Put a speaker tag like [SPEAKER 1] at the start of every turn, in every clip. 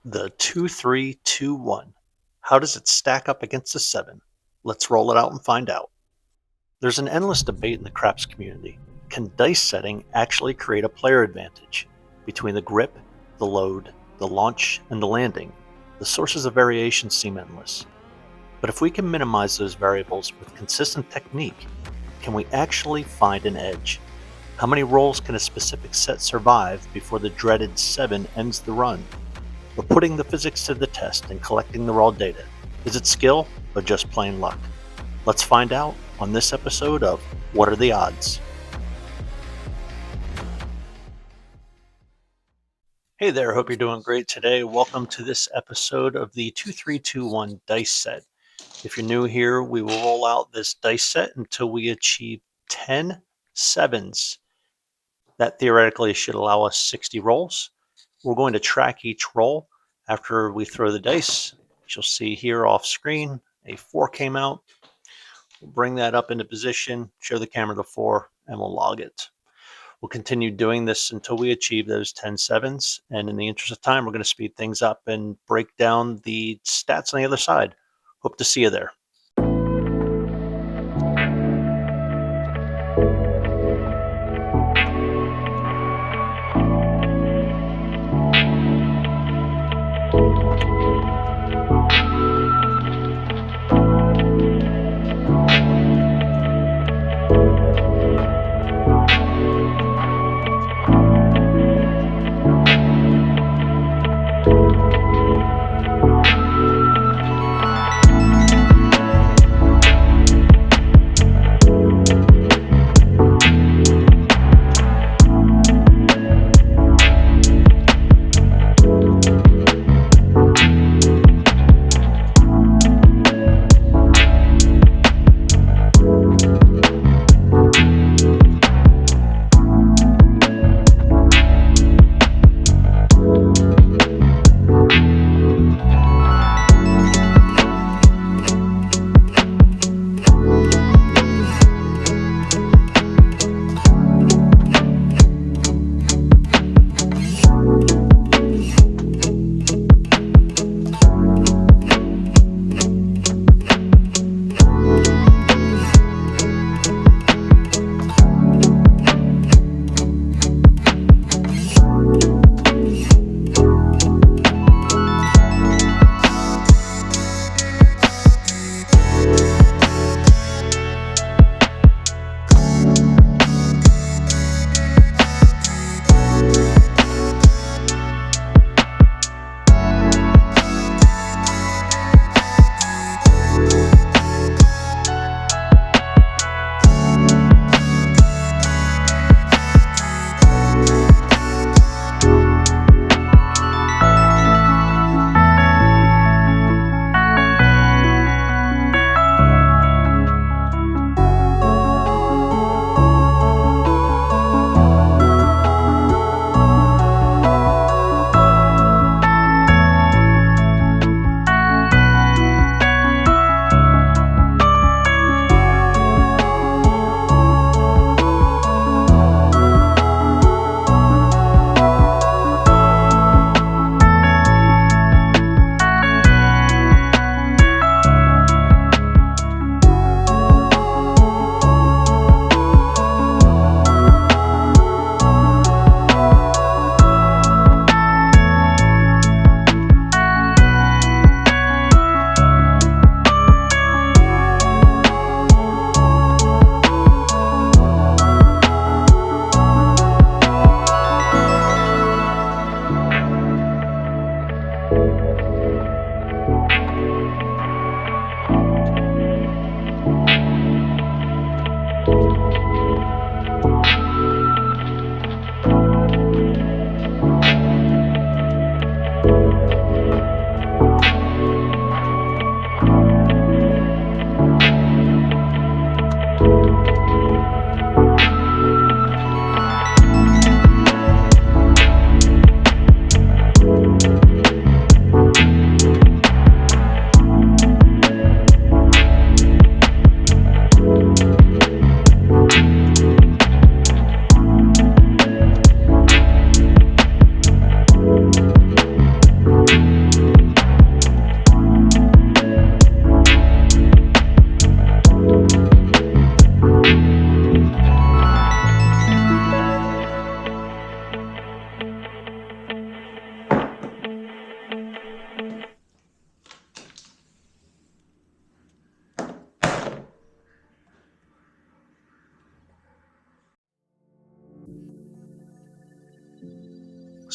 [SPEAKER 1] The 2-3-2-1. How does it stack up against a 7? Let's roll it out and find out. There's an endless debate in the craps community. Can dice setting actually create a player advantage? Between the grip, the load, the launch, and the landing, the sources of variation seem endless. But if we can minimize those variables with consistent technique, can we actually find an edge? How many rolls can a specific set survive before the dreaded 7 ends the run? We're putting the physics to the test and collecting the raw data. Is it skill or just plain luck? Let's find out on this episode of What Are the Odds? Hey there, hope you're doing great today. Welcome to this episode of the 2-3-2-1 dice set. If you're new here, we will roll out this dice set until we achieve 10 sevens. That theoretically should allow us 60 rolls. We're going to track each roll after we throw the dice. You'll see here off screen, a 4 came out. We'll bring that up into position, show the camera the 4, and we'll log it. We'll continue doing this until we achieve those 10 sevens. And in the interest of time, we're going to speed things up and break down the stats on the other side. Hope to see you there.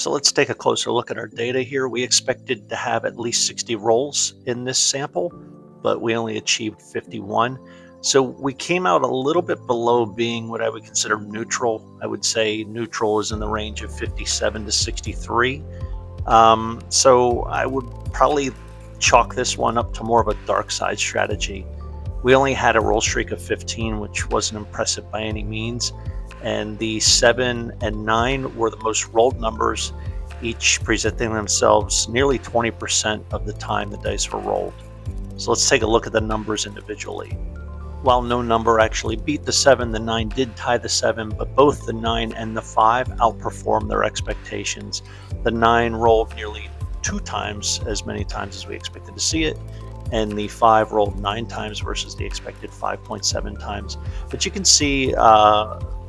[SPEAKER 1] So let's take a closer look at our data here. We expected to have at least 60 rolls in this sample, but we only achieved 51. So we came out a little bit below being what I would consider neutral. I would say neutral is in the range of 57 to 63. So I would probably chalk this one up to more of a dark side strategy. We only had a roll streak of 15, which wasn't impressive by any means. And the 7 and 9 were the most rolled numbers, each presenting themselves nearly 20% of the time the dice were rolled. So let's take a look at the numbers individually. While no number actually beat the 7, the 9 did tie the 7, but both the 9 and the 5 outperformed their expectations. The 9 rolled nearly 2 times as many times as we expected to see it, and the 5 rolled 9 times versus the expected 5.7 times. But you can see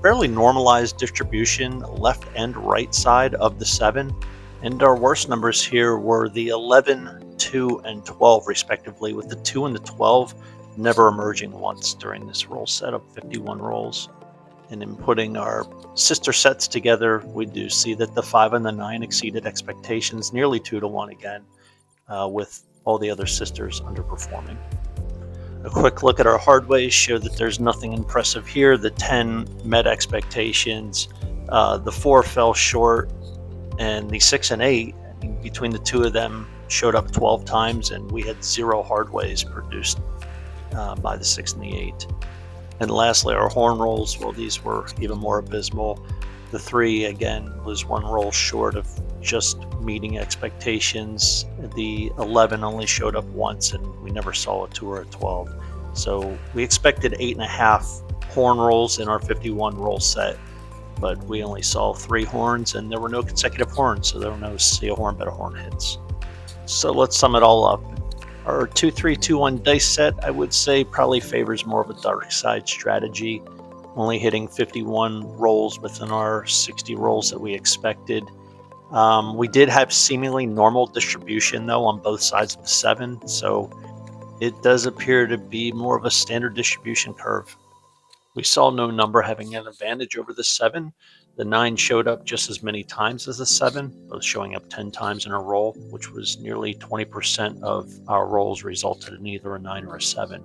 [SPEAKER 1] fairly normalized distribution left and right side of the 7. And our worst numbers here were the 11, 2, and 12 respectively, with the 2 and the 12 never emerging once during this roll set of 51 rolls. And in putting our sister sets together, we do see that the 5 and the 9 exceeded expectations nearly 2 to 1 again, with all the other sisters underperforming. A quick look at our hardways showed that there's nothing impressive here. The 10 met expectations, the 4 fell short, and the 6 and 8, between the two of them, showed up 12 times, and we had 0 hardways produced by the 6 and the 8. And lastly, our horn rolls, well, these were even more abysmal. The 3, again, was 1 roll short of just meeting expectations. The 11 only showed up once, and we never saw a 2 or a 12. So we expected 8.5 horn rolls in our 51 roll set, but we only saw 3 horns, and there were no consecutive horns, so there were no see a horn, bet a horn hits. So let's sum it all up. Our 2-3-2-1 dice set, I would say, probably favors more of a dark side strategy, only hitting 51 rolls within our 60 rolls that we expected. We did have seemingly normal distribution, though, on both sides of the 7, so it does appear to be more of a standard distribution curve. We saw no number having an advantage over the 7. The 9 showed up just as many times as the 7, both showing up 10 times in a roll, which was nearly 20% of our rolls resulted in either a 9 or a 7.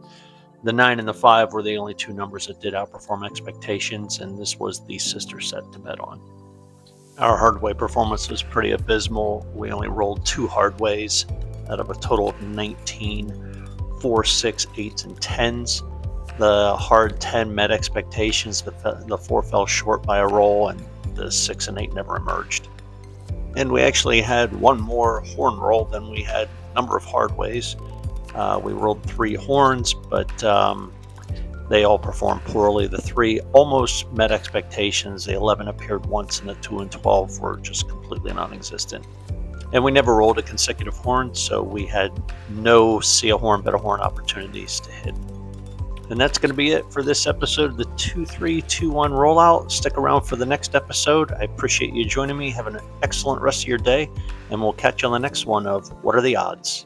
[SPEAKER 1] The 9 and the 5 were the only 2 numbers that did outperform expectations, and this was the sister set to bet on. Our hardway performance was pretty abysmal. We only rolled 2 hardways out of a total of 19, 4, 6, 8s, and 10s. The hard 10 met expectations, the 4 fell short by a roll, and the 6 and 8 never emerged. And we actually had 1 more horn roll than we had number of hardways. We rolled 3 horns, but they all performed poorly. The 3 almost met expectations. The 11 appeared once, and the 2 and 12 were just completely non-existent. And we never rolled a consecutive horn, so we had no see a horn, bet a horn opportunities to hit. And that's going to be it for this episode of the 2-3-2-1 rollout. Stick around for the next episode. I appreciate you joining me. Have an excellent rest of your day, and we'll catch you on the next one of What Are the Odds?